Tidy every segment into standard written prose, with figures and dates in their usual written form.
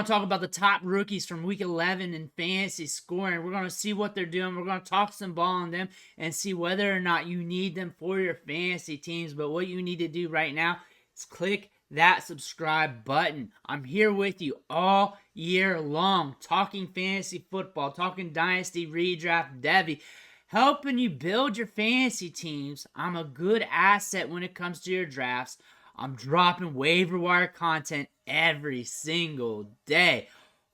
going to talk about the top rookies from week 11 in fantasy scoring. We're going to see what they're doing. We're going to talk some ball on them and see whether or not you need them for your fantasy teams. But what you need to do right now is click that subscribe button. I'm here with you all year long, talking fantasy football, talking dynasty, redraft, Devy, helping you build your fantasy teams. I'm a good asset when it comes to your drafts. I'm dropping waiver wire content every single day.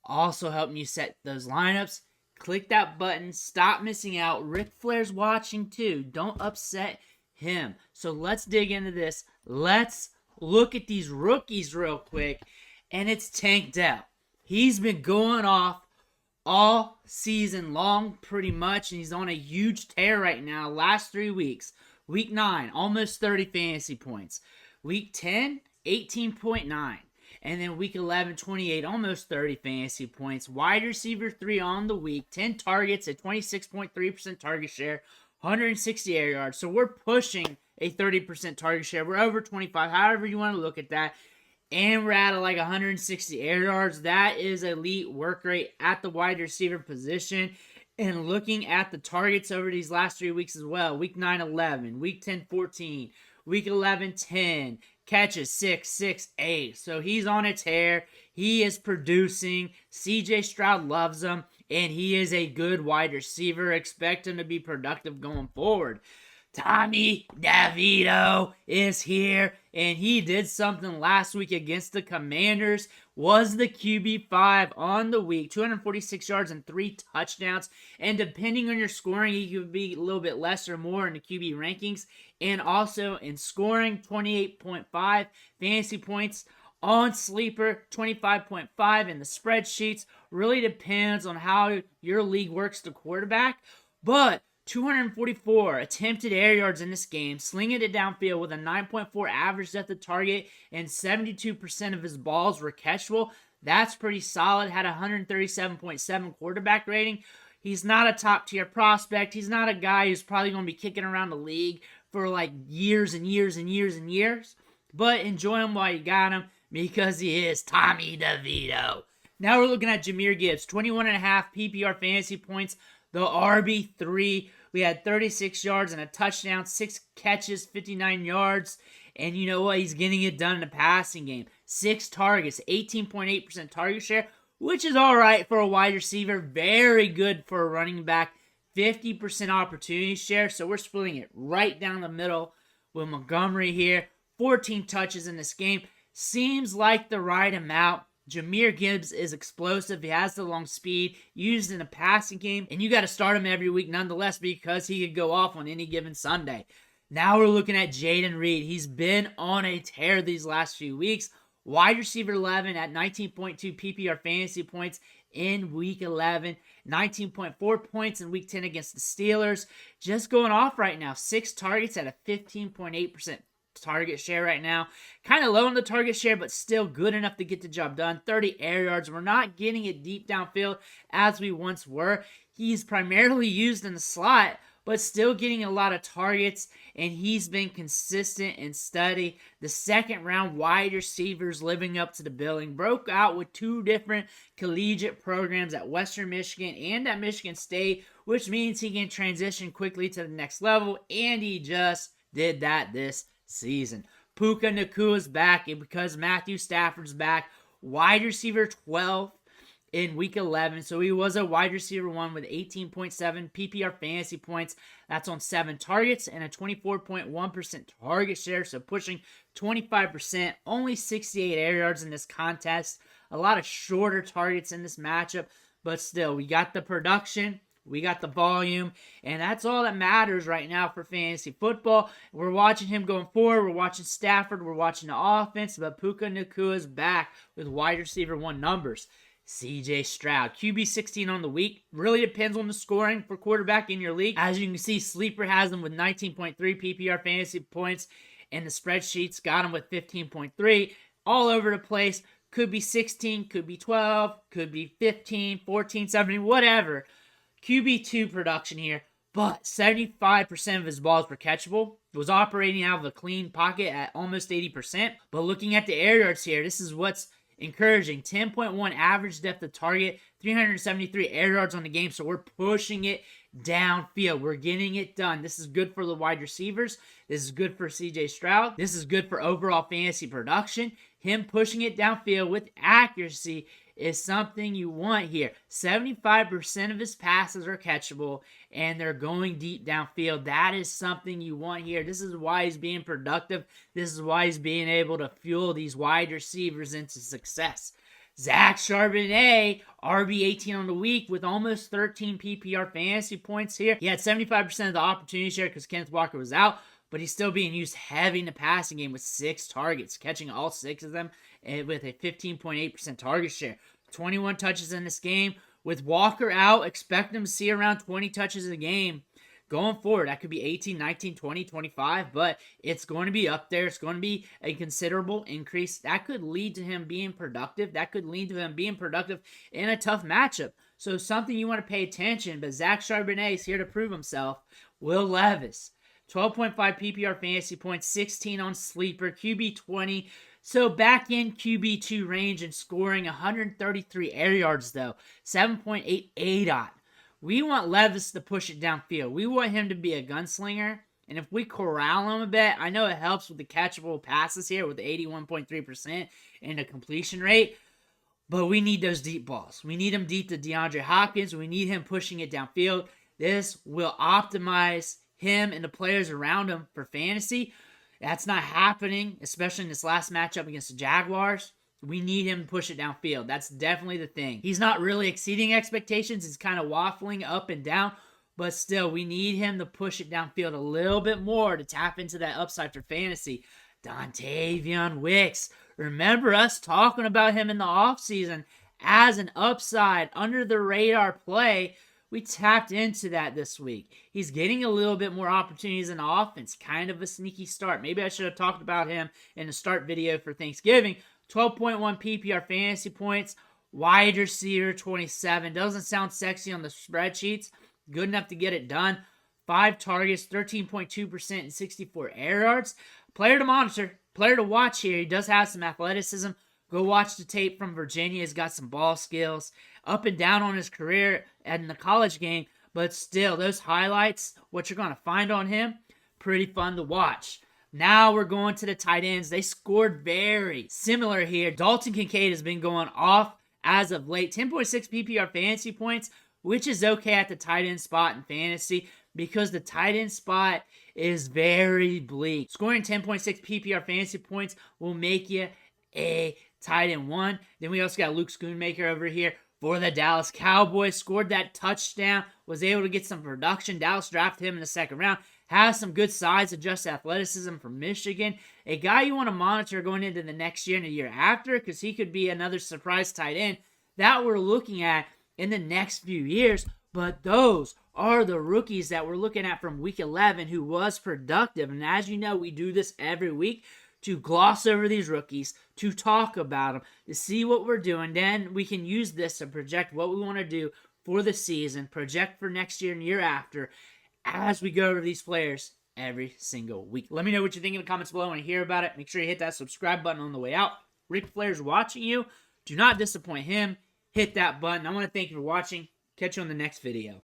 Also helping you set those lineups. Click that button. Stop missing out. Ric Flair's watching too. Don't upset him. So let's dig into this. Let's look at these rookies real quick. And it's Tank Dell. He's been going off all season long pretty much. And he's on a huge tear right now. Last 3 weeks. Week 9, almost 30 fantasy points. Week 10, 18.9. And then week 11, 28, almost 30 fantasy points. Wide receiver 3 on the week. 10 targets at 26.3% target share. 160 air yards. So we're pushing a 30% target share. We're over 25, however you want to look at that. And we're at like 160 air yards. That is elite work rate at the wide receiver position. And looking at the targets over these last 3 weeks as well. Week 9, 11. Week 10, 14. Week 11, 10. Catches 6, 6, 8. So he's on a tear. He is producing. CJ Stroud loves him. And he is a good wide receiver. Expect him to be productive going forward. Tommy DeVito is here, and he did something last week against the Commanders. Was the QB5 on the week, 246 yards and 3 touchdowns. And depending on your scoring, he could be a little bit less or more in the QB rankings. And also in scoring, 28.5 fantasy points. On Sleeper, 25.5 in the spreadsheets. Really depends on how your league works the quarterback. But 244 attempted air yards in this game, slinging it downfield with a 9.4 average depth of target, and 72% of his balls were catchable. That's pretty solid. Had a 137.7 quarterback rating. He's not a top-tier prospect. He's not a guy who's probably going to be kicking around the league for like years and years and years and years. But enjoy him while you got him because he is Tommy DeVito. Now we're looking at Jahmyr Gibbs, 21.5 PPR fantasy points. The RB3, we had 36 yards and a touchdown, 6 catches, 59 yards. And you know what? He's getting it done in the passing game. 6 targets, 18.8% target share, which is all right for a wide receiver. Very good for a running back. 50% opportunity share. So we're splitting it right down the middle with Montgomery here. 14 touches in this game. Seems like the right amount. Jahmyr Gibbs is explosive. He has the long speed used in a passing game. And you got to start him every week nonetheless because he could go off on any given Sunday. Now we're looking at Jaden Reed. He's been on a tear these last few weeks. Wide receiver 11 at 19.2 PPR fantasy points in week 11. 19.4 points in week 10 against the Steelers. Just going off right now. 6 targets at a 15.8% target share right now. Kind of low on the target share, but still good enough to get the job done. 30 air yards. We're not getting it deep downfield as we once were. He's primarily used in the slot, but still getting a lot of targets, and he's been consistent and steady. The second round wide receivers living up to the billing. Broke out with 2 different collegiate programs at Western Michigan and at Michigan State, which means he can transition quickly to the next level, and he just did that this season. Puka Nakua's back, and because Matthew Stafford's back, wide receiver 12 in week 11. So he was a wide receiver 1 with 18.7 PPR fantasy points. That's on 7 targets and a 24.1% target share. So pushing 25%, only 68 air yards in this contest. A lot of shorter targets in this matchup, but still, we got the production. We got the volume, and that's all that matters right now for fantasy football. We're watching him going forward. We're watching Stafford. We're watching the offense, but Puka Nakua's back with wide receiver 1 numbers. CJ Stroud, QB 16 on the week. Really depends on the scoring for quarterback in your league. As you can see, Sleeper has him with 19.3 PPR fantasy points, and the spreadsheets got him with 15.3. All over the place. Could be 16, could be 12, could be 15, 14, 17, whatever. QB2 production here, but 75% of his balls were catchable. Was operating out of a clean pocket at almost 80%. But looking at the air yards here, this is what's encouraging. 10.1 average depth of target, 373 air yards on the game. So we're pushing it downfield. We're getting it done. This is good for the wide receivers. This is good for CJ Stroud. This is good for overall fantasy production. Him pushing it downfield with accuracy is something you want here. 75% of his passes are catchable, and they're going deep downfield. That is something you want here. This is why he's being productive. This is why he's being able to fuel these wide receivers into success. Zach Charbonnet, RB 18 on the week with almost 13 PPR fantasy points here. He had 75% of the opportunity share because Kenneth Walker was out, but he's still being used heavy in the passing game with 6 targets, catching all 6 of them with a 15.8% target share. 21 touches in this game. With Walker out, expect him to see around 20 touches a game going forward. That could be 18, 19, 20, 25, but it's going to be up there. It's going to be a considerable increase. That could lead to him being productive. That could lead to him being productive in a tough matchup. So something you want to pay attention, but Zach Charbonnet is here to prove himself. Will Levis, 12.5 PPR fantasy points, 16 on sleeper, QB 20. So back in QB2 range and scoring 133 air yards though, 7.8 ADOT. We want Levis to push it downfield. We want him to be a gunslinger. And if we corral him a bit, I know it helps with the catchable passes here with 81.3% and a completion rate. But we need those deep balls. We need him deep to DeAndre Hopkins. We need him pushing it downfield. This will optimize him and the players around him for fantasy. That's not happening, especially in this last matchup against the Jaguars. We need him to push it downfield. That's definitely the thing. He's not really exceeding expectations. He's kind of waffling up and down. But still, we need him to push it downfield a little bit more to tap into that upside for fantasy. Dontayvion Wicks. Remember us talking about him in the offseason as an upside, under-the-radar play. We tapped into that this week. He's getting a little bit more opportunities in the offense. Kind of a sneaky start. Maybe I should have talked about him in the start video for Thanksgiving. 12.1 PPR fantasy points. Wide receiver 27. Doesn't sound sexy on the spreadsheets. Good enough to get it done. 5 targets, 13.2% and 64 air yards. Player to monitor. Player to watch here. He does have some athleticism. Go watch the tape from Virginia. He's got some ball skills. Up and down on his career and in the college game. But still, those highlights, what you're going to find on him, pretty fun to watch. Now we're going to the tight ends. They scored very similar here. Dalton Kincaid has been going off as of late. 10.6 PPR fantasy points, which is okay at the tight end spot in fantasy because the tight end spot is very bleak. Scoring 10.6 PPR fantasy points will make you a tight end 1. Then we also got Luke Schoonmaker over here for the Dallas Cowboys. Scored that touchdown. Was able to get some production. Dallas drafted him in the second round. Has some good size, adjusted athleticism from Michigan. A guy you want to monitor going into the next year and the year after because he could be another surprise tight end that we're looking at in the next few years. But those are the rookies that we're looking at from week 11 who was productive. And as you know, we do this every week to gloss over these rookies, to talk about them, to see what we're doing. Then we can use this to project what we want to do for the season, project for next year and year after, as we go over these players every single week. Let me know what you think in the comments below. I want to hear about it. Make sure you hit that subscribe button on the way out. Rick Flair's watching you. Do not disappoint him. Hit that button. I want to thank you for watching. Catch you on the next video.